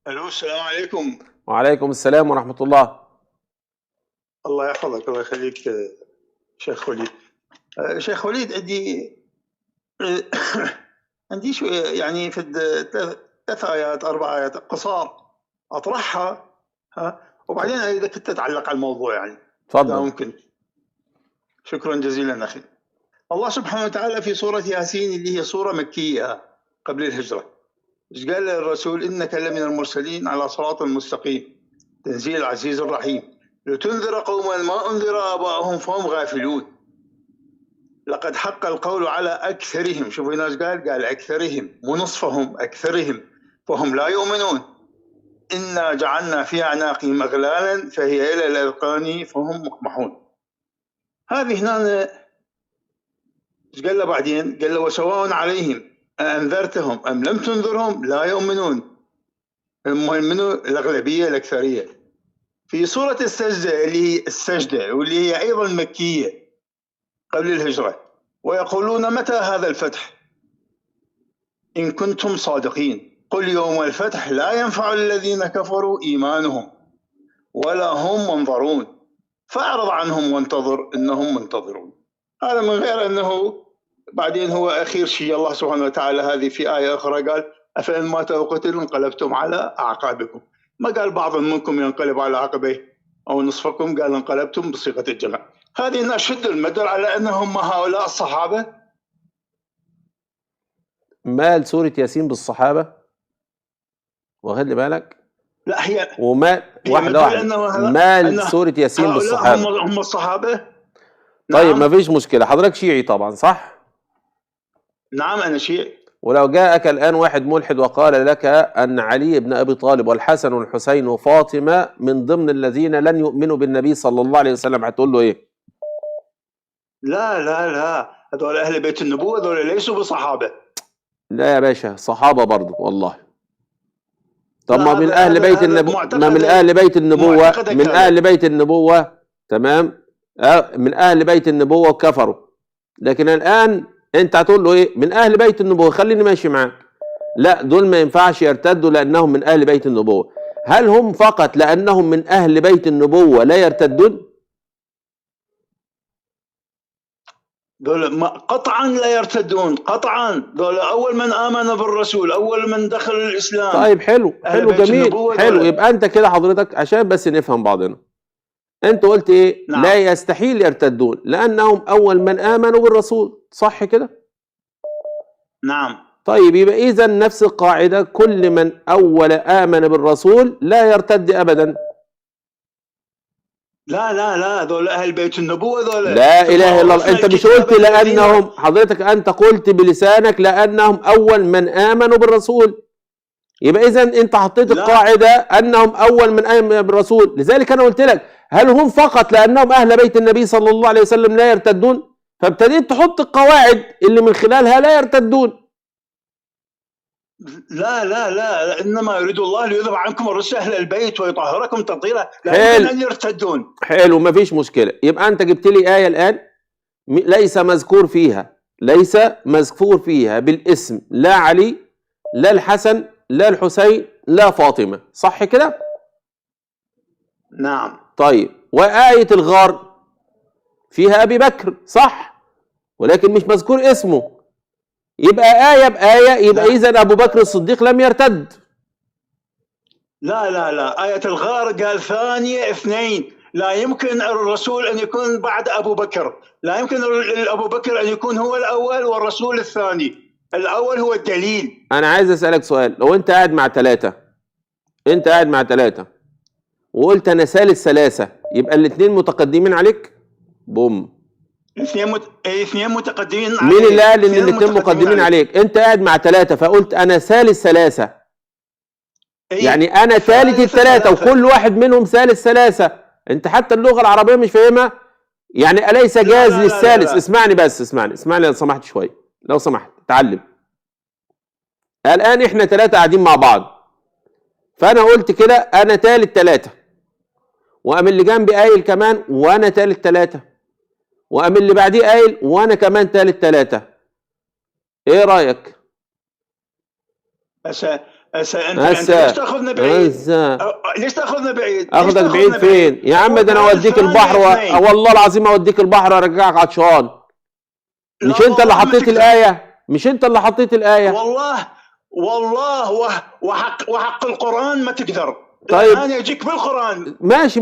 الو، السلام عليكم. وعليكم السلام ورحمة الله. الله يحفظك، الله يخليك. شيخ وليد. شيخ وليد، عندي شو يعني في 3 آيات 4 آيات قصار أطرحها. وبعدين إذا كنت تتعلق على الموضوع يعني إذا اتفضل. ممكن. شكرا جزيلا أخي. الله سبحانه وتعالى في سورة ياسين اللي هي سورة مكية قبل الهجرة، إيش قال للرسول؟ إنك لمن المرسلين على صراط مستقيم تنزيل العزيز الرحيم لتنذر قوما ما أنذر آباؤهم فهم غافلون لقد حق القول على أكثرهم. شوفوا هنا قال أكثرهم، مو نصفهم، أكثرهم فهم لا يؤمنون. إنا جعلنا في أعناقهم أغلالا فهي إلى الأذقان فهم مقمحون. هذه هنا إيش قال له بعدين؟ قال له وسواء عليهم أنذرتهم أم لم تنذرهم لا يؤمنون. منو الأغلبية؟ الأكثرية. في سورة السجدة اللي هي السجدة واللي هي أيضا مكية قبل الهجرة، ويقولون متى هذا الفتح إن كنتم صادقين قل يوم الفتح لا ينفع الذين كفروا إيمانهم ولا هم منظرون فأعرض عنهم وانتظر إنهم منتظرون. هذا من غير أنه بعدين هو أخير شيء الله سبحانه وتعالى هذه في آية أخرى قال أفإن مات أو قتل انقلبتم على أعقابكم. ما قال بعض منكم ينقلب على عقبيه أو نصفكم، قال انقلبتم بصيغة الجمع. هذه نشد المدر على أنهم هؤلاء الصحابة. مال سورة ياسين بالصحابة؟ واخد بالك؟ لا، هي ومال واحدة مدل واحدة. مال أن سورة ياسين هؤلاء بالصحابة؟ هم الصحابة. طيب ما نعم فيش مشكلة، حضرتك شيعي طبعا صح؟ نعم أنا شيعي. ولو جاءك الآن واحد ملحد وقال لك أن علي بن أبي طالب والحسن والحسين وفاطمة من ضمن الذين لن يؤمنوا بالنبي صلى الله عليه وسلم، هتقول له إيه؟ لا لا لا، هذول أهل بيت النبوة، هذول ليسوا بصحابة. لا يا باشا، صحابة برضه والله. طب لا، ما من هذا أهل هذا بيت هذا النبوة، ما من معتقدك، أهل بيت النبوة، معتقدك من هذا. أهل بيت النبوة. تمام. من أهل بيت النبوة كفروا، لكن الآن أنت هتقول له إيه؟ من أهل بيت النبوة، خليني ماشي معاك. لا، دول ما ينفعش يرتدوا لأنهم من أهل بيت النبوة. هل هم فقط لأنهم من أهل بيت النبوة لا يرتدون؟ دول قطعا لا يرتدون، قطعا. دول أول من آمن بالرسول، أول من دخل الإسلام. طيب حلو، أهل حلو بيت جميل، النبوة حلو. دول. يبقى أنت كده حضرتك عشان بس نفهم بعضنا، أنت قلت إيه؟ لا نعم يستحيل يرتدون لأنهم أول من آمنوا بالرسول، صح كده؟ نعم. طيب يبقى إذا نفس القاعدة، كل من أول آمن بالرسول لا يرتد أبدا. لا لا لا، دول أهل بيت النبوة دول. لا ثم إله إلا الله. أورثنا أنت مش الكتاب قلت الذين. لأنهم، حضرتك أنت قلت بلسانك لأنهم أول من آمنوا بالرسول، يبقى إذا أنت حطيت لا القاعدة أنهم أول من آمن بالرسول. لذلك أنا قلت لك هل هم فقط لأنهم أهل بيت النبي صلى الله عليه وسلم لا يرتدون؟ فابتديت تحط القواعد اللي من خلالها لا يرتدون. لا لا لا، إنما يريد الله ليذهب عنكم الرجس أهل البيت ويطهركم تطهيرا. لا يمكن حلو، أن يرتدون. حلو، مفيش مشكلة. يبقى أنت جبت لي آية الآن ليس مذكور فيها، ليس مذكور فيها بالاسم لا علي، لا الحسن، لا الحسين، لا فاطمة، صح كده؟ نعم طيب، وآية الغار فيها أبي بكر، صح؟ ولكن مش مذكور اسمه. يبقى آية بآية، يبقى لا إذا أبو بكر الصديق لم يرتد. لا لا لا، آية الغار قال ثانية اثنين. لا يمكن الرسول أن يكون بعد أبو بكر. لا يمكن أبو بكر أن يكون هو الأول والرسول الثاني. الأول هو الدليل. أنا عايز أسألك سؤال، لو أنت قاعد مع ثلاثة، أنت قاعد مع ثلاثة وقلت أنا ثالث ثلاثة، يبقى الاثنين متقدمين عليك؟ بوم. اثنين متقدمين مين اللي عليه. قال ان اثنين الاثنين مقدمين عليك؟ انت قاعد مع ثلاثة فقلت انا ثالث ثلاثة، يعني أي انا ثالث ثالث الثلاثة ثلاثة. وكل واحد منهم ثالث ثلاثة. انت حتى اللغة العربية مش فاهمها. يعني اليس لا جاز لا لا لا للثالث؟ لا. اسمعني بس، اسمعني لو سمحت شوية، لو سمحت تعلم. الان احنا ثلاثة قاعدين مع بعض، فانا قلت كده انا ثالث ثلاثة، وقام اللي جنبي قايل كمان وانا ثالث ثلاثة، وقام اللي بعديه قايل وانا كمان ثالث ثلاثة. ايه رأيك؟ بس انت ليش تاخذنا بعيد؟ ليش تاخذنا بعيد؟ اخذك بعيد فين؟ يا عم ده انا اوديك البحر والله العظيم اوديك البحر وارجعك عطشان. مش انت اللي حطيت الآية؟ مش انت اللي حطيت الآية؟ والله وحق القرآن ما تقدر. طيب انا اجيك بالقرآن. ماشي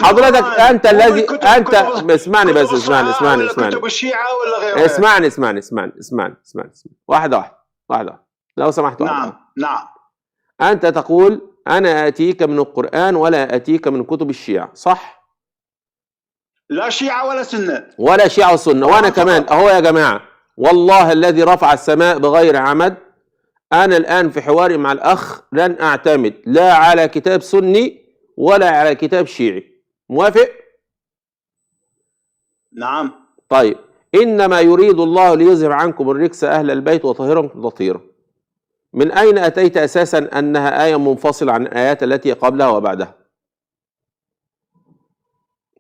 حضرتك انت الذي انت اسمعني بس اسمعني كتب الشيعة ولا غيرها. اسمعني واحدة لو سمحت. نعم انت تقول انا اتيك من القرآن ولا اتيك من كتب الشيعة، صح؟ لا شيعة ولا سنة ولا شيعة وسنة. وانا كمان اهو يا جماعة، والله الذي رفع السماء بغير عمد، أنا الآن في حواري مع الأخ لن أعتمد لا على كتاب سني ولا على كتاب شيعي. موافق؟ نعم. طيب، إنما يريد الله ليذهب عنكم الرجس أهل البيت وطهركم تطهيرا. من أين أتيت أساسا أنها آية منفصلة عن الآيات التي قبلها وبعدها؟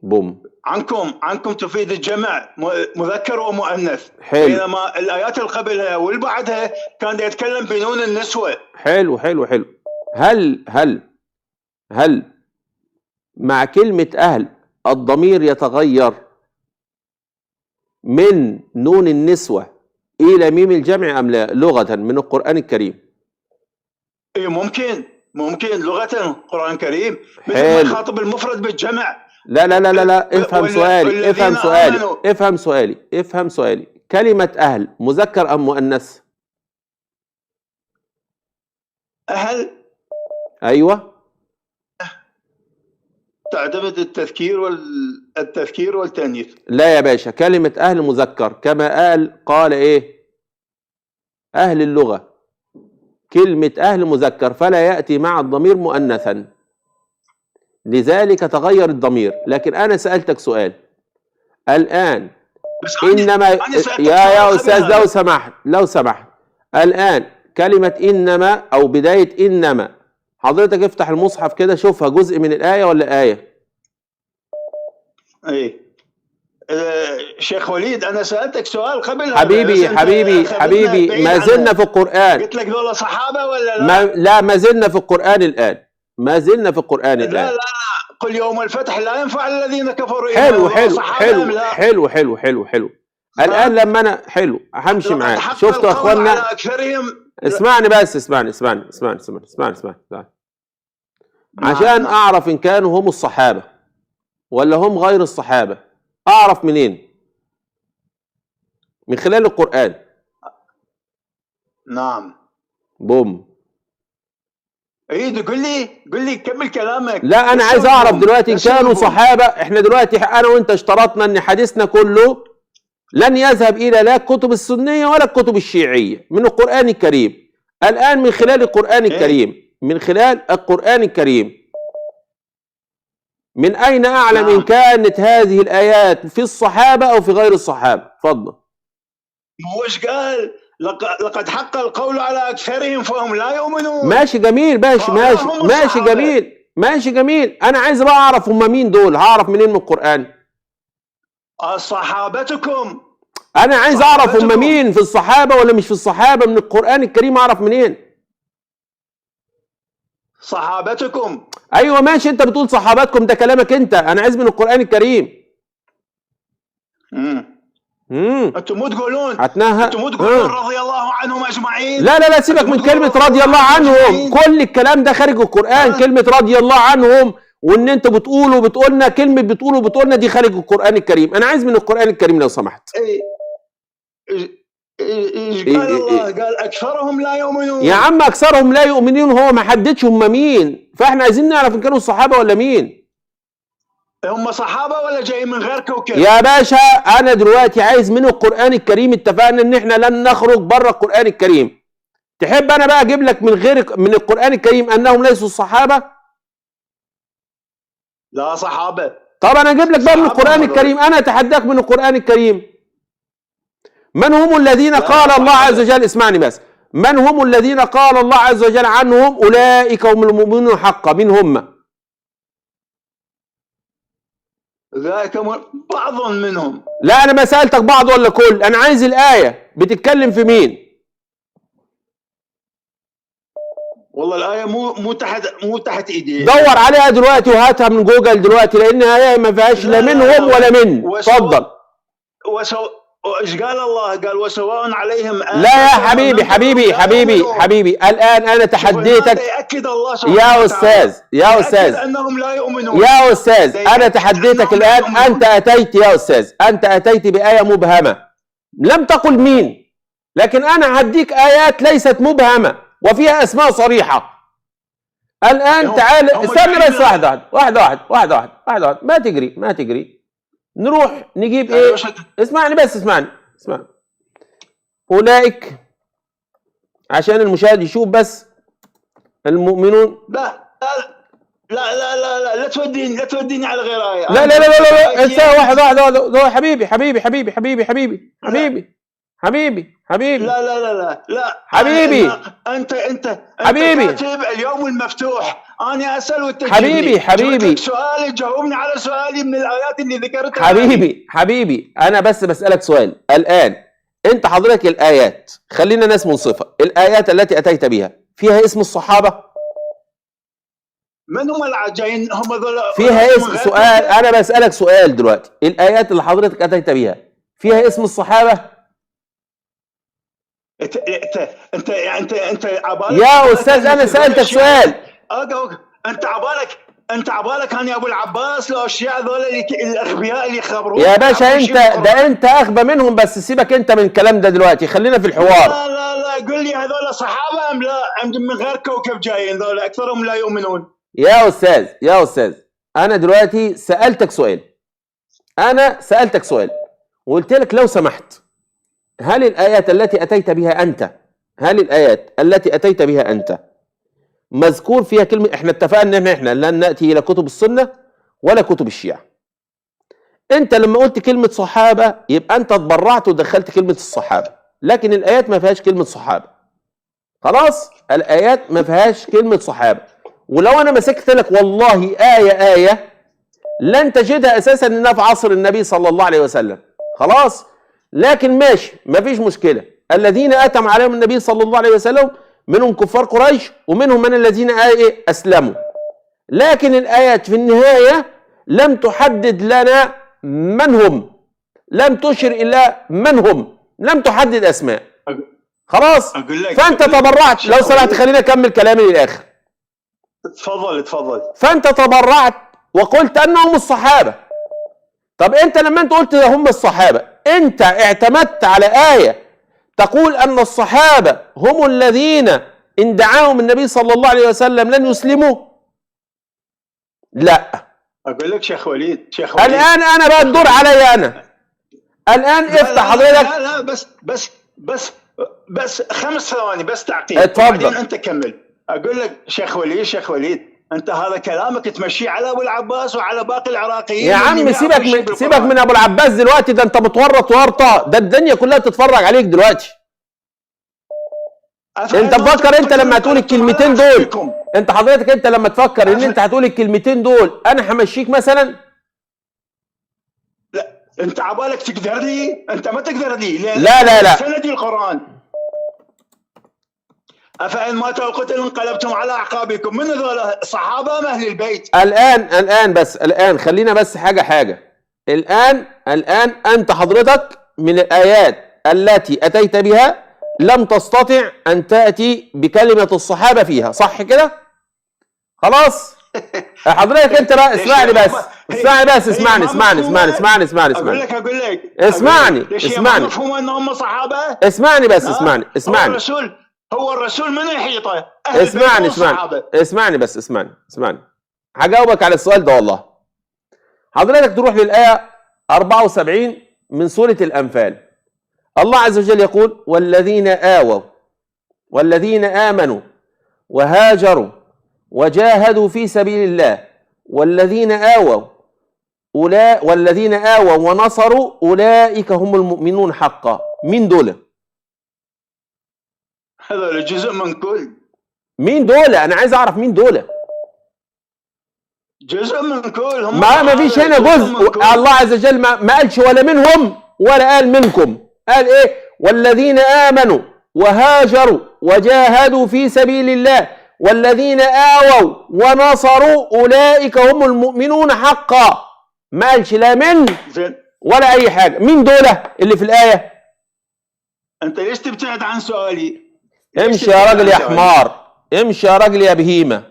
بوم. عنكم تفيد الجمع مذكر ومؤنث. حلو. بينما الآيات اللي قبلها واللي بعدها كان يتكلم بنون النسوة. حلو. هل مع كلمة أهل الضمير يتغير من نون النسوة إلى ميم الجمع أم لا لغة من القرآن الكريم؟ إيه ممكن لغة القرآن الكريم مثل ما يخاطب المفرد بالجمع. لا افهم سؤالي. كلمة أهل مذكر أم مؤنث؟ أهل أيوة. تعتمد التذكير والتأنيث. لا يا باشا، كلمة أهل مذكر كما قال إيه أهل اللغة، كلمة أهل مذكر فلا يأتي مع الضمير مؤنثا، لذلك تغير الضمير. لكن أنا سألتك سؤال الآن، إنما يا أستاذ لو سمحت الآن كلمة إنما أو بداية إنما، حضرتك افتح المصحف كده شوفها جزء من الآية ولا آية؟ ايه شيخ وليد انا سألتك سؤال قبل. حبيبي ما زلنا في القرآن. قلت لك دول صحابة ولا لا؟ لا ما زلنا في القرآن الآن. لا قل يوم الفتح لا ينفع الذين كفروا. حلو. الآن لما أنا همشي معاك. شفتوا يا اخوانا؟ اسمعني عشان أعرف إن كانوا هم الصحابة ولا هم غير الصحابة. أعرف منين؟ من خلال القرآن. نعم. بوم. عيد قل لي كمل كلامك. لا أنا عايز أعرف دلوقتي إن كانوا صحابة. إحنا دلوقتي أنا وأنت اشترطنا إن حديثنا كله لن يذهب إلى لا الكتب السنية ولا الكتب الشيعية، من القرآن الكريم. الآن من خلال القرآن الكريم، من أين أعلم إن كانت هذه الآيات في الصحابة أو في غير الصحابة؟ اتفضل. وش قال؟ لقد حق القول على أكثرهم فهم لا يؤمنون. ماشي جميل. ماشي جميل. أنا عايز بقى أعرف هم مين دول. هعرف منين من القرآن؟ صحابتكم. أنا عايز أعرف هم مين، في الصحابة ولا مش في الصحابة؟ من القرآن الكريم أعرف منين؟ صحابتكم. أيوة ماشي، أنت بتقول صحابتكم، ده كلامك أنت. أنا عايز من القرآن الكريم. انتم مو تقولون رضي الله عنهم اجمعين؟ لا سيبك من كلمه رضي الله عنهم. كل الكلام ده خارج القرآن. كلمه رضي الله عنهم وان انت بتقولنا كلمه بتقولنا دي خارج القرآن الكريم. انا عايز من القرآن الكريم لو سمحت. قال الله قال اكثرهم لا يؤمنون. يا عم اكثرهم لا يؤمنون هو ما حددش هم مين، فاحنا عايزين نعرف ان كانوا الصحابه ولا مين. هم صحابة ولا جايين من غير كوكب؟ يا باشا أنا دلوقتي عايز من القرآن الكريم. اتفقنا إن إحنا لن نخرج بره القرآن الكريم. تحب أنا بقى أجيب لك من القرآن الكريم أنهم ليسوا الصحابة؟ لا صحابة. طب أنا أجيب لك بقى من القرآن الكريم. أنا أتحداك من القرآن الكريم. من هم الذين قال الله عز وجل، اسمعني بس، من هم الذين قال الله عز وجل عنهم أولئك هم المؤمنون حقا؟ مين هم؟ ذلك بعض منهم. لا أنا ما سألتك بعض ولا كل، أنا عايز الآية بتتكلم في مين. والله الآية مو تحت إيدي. دور عليها دلوقتي وهاتها من جوجل دلوقتي، لأن هي ما فيهاش لا منهم ولا من. اتفضل. ايش قال الله؟ قال وسواء عليهم. لا يا حبيبي حبيبي حبيبي حبيبي، الآن أنا تحديتك يا أستاذ يا أستاذ أنهم لا يؤمنون. يا أستاذ أنا تحديتك الآن، أنت أتيت يا أستاذ، أنت أتيت بآية مبهمة لم تقل مين، لكن أنا هديك آيات ليست مبهمة وفيها أسماء صريحة. الآن تعال استنى بس واحدة، ما تجري نروح نجيب ايه. اسمعني بس، اسمعني. أولئك، عشان المشاهد يشوف بس، المؤمنون. لا توديني على غير آية. لا انسى. واحدة. حبيبي لا حبيبي انت حبيبي كاتب اليوم المفتوح. انا اسال وانت حبيبي سؤالي، جاوبني على سؤالي من الايات اللي ذكرتها. حبيبي انا بس بسالك سؤال الان. انت حضرتك الايات، خلينا ناس منصفه، الايات التي اتيت بها فيها اسم الصحابه؟ من هم العجين؟ هم ذول فيها اسم؟ سؤال، انا بسالك سؤال دلوقتي، الايات اللي حضرتك اتيت بها فيها اسم الصحابه؟ انت عبالك يا استاذ انا سالتك سؤال. انت عبالك انا ابو العباس لو الشيعة ذول الاغبياء اللي يخبرون يا باشا. انت اغبى منهم، بس سيبك انت من الكلام ده دلوقتي، خلينا في الحوار. لا قول لي هذول صحابه ام لا؟ من غير كوكب جايين ذول، اكثرهم لا يؤمنون. يا استاذ انا دلوقتي سالتك سؤال وقلت لك لو سمحت، هل الآيات التي أتيت بها أنت مذكور فيها كلمة؟ احنا اتفقنا ان احنا لن نأتي إلى كتب السنة ولا كتب الشيعة. انت لما قلت كلمة صحابة يبقى انت اتبرعت ودخلت كلمة الصحابة، لكن الآيات ما فيهاش كلمة صحابة. خلاص، الآيات ما فيهاش كلمة صحابة. ولو انا مسكت لك والله آية لن تجدها اساسا انها في عصر النبي صلى الله عليه وسلم. خلاص، لكن ماشي، مفيش مشكلة. الذين أتم عليهم النبي صلى الله عليه وسلم منهم كفار قريش ومنهم من الذين أسلموا. لكن الآيات في النهاية لم تحدد لنا من هم، لم تشر إلى من هم، لم تحدد أسماء. خلاص، فأنت تبرعت. لو سمحت خليني أكمل كلامي للآخر. اتفضل. فأنت تبرعت وقلت أنهم الصحابة. طب أنت لما أنت قلت هم الصحابة، أنت اعتمدت على آية تقول أن الصحابة هم الذين إن دعاهم النبي صلى الله عليه وسلم لن يسلموا؟ لا. أقول لك شيخ وليد الآن أنا بقى الدور علي أنا. الآن افتح حضرتك. لا بس 5 ثواني بس تعقيب. اتفضل. بعدين أنت كمل. أقول لك شيخ وليد انت هذا كلامك تمشيه على ابو العباس وعلى باقي العراقيين. يا عم سيبك من ابو العباس دلوقتي، ده انت متورط ورطه، ده الدنيا كلها تتفرج عليك دلوقتي. انت تفكر انت لما تقول الكلمتين دول، انت حضرتك انت لما تفكر ان انت هتقول الكلمتين دول انا همشيك مثلا؟ لا، انت عبالك تقدر لي؟ انت ما تقدر لي. لا سندي القرآن. أفإن ماتوا أو قتلوا انقلبتم على أعقابكم. من ذول صحابة أم أهل البيت؟ الآن خلينا بس حاجة. الآن أنت حضرتك من الآيات التي أتيت بها لم تستطع أن تأتي بكلمة الصحابة فيها، صح كده؟ خلاص؟ حضرتك أنت بقى اسمعني بس. أقول لك اسمعني. مفهوم أنهم صحابة؟ اسمعني بس. هو الرسول من يحيطه؟ اسمعني. هجاوبك على السؤال ده والله. حضرتك تروح للآية 74 من سورة الأنفال. الله عز وجل يقول: والذين آووا والذين آمنوا وهاجروا وجاهدوا في سبيل الله والذين آووا ونصروا أولئك هم المؤمنون حقا. مين دول؟ هذا جزء من كل. مين دول؟ أنا عايز أعرف مين دول. جزء من كل. ما فيش هنا جزء. الله عز وجل ما قالش ولا منهم ولا قال منكم. قال إيه؟ والذين آمنوا وهاجروا وجاهدوا في سبيل الله والذين آووا ونصروا أولئك هم المؤمنون حقا. ما قالش لا من زين، ولا أي حاجة. مين دول اللي في الآية؟ انت ليش تبتعد عن سؤالي؟ امشي يا راجل يا حمار، امشي يا راجل يا بهيمة.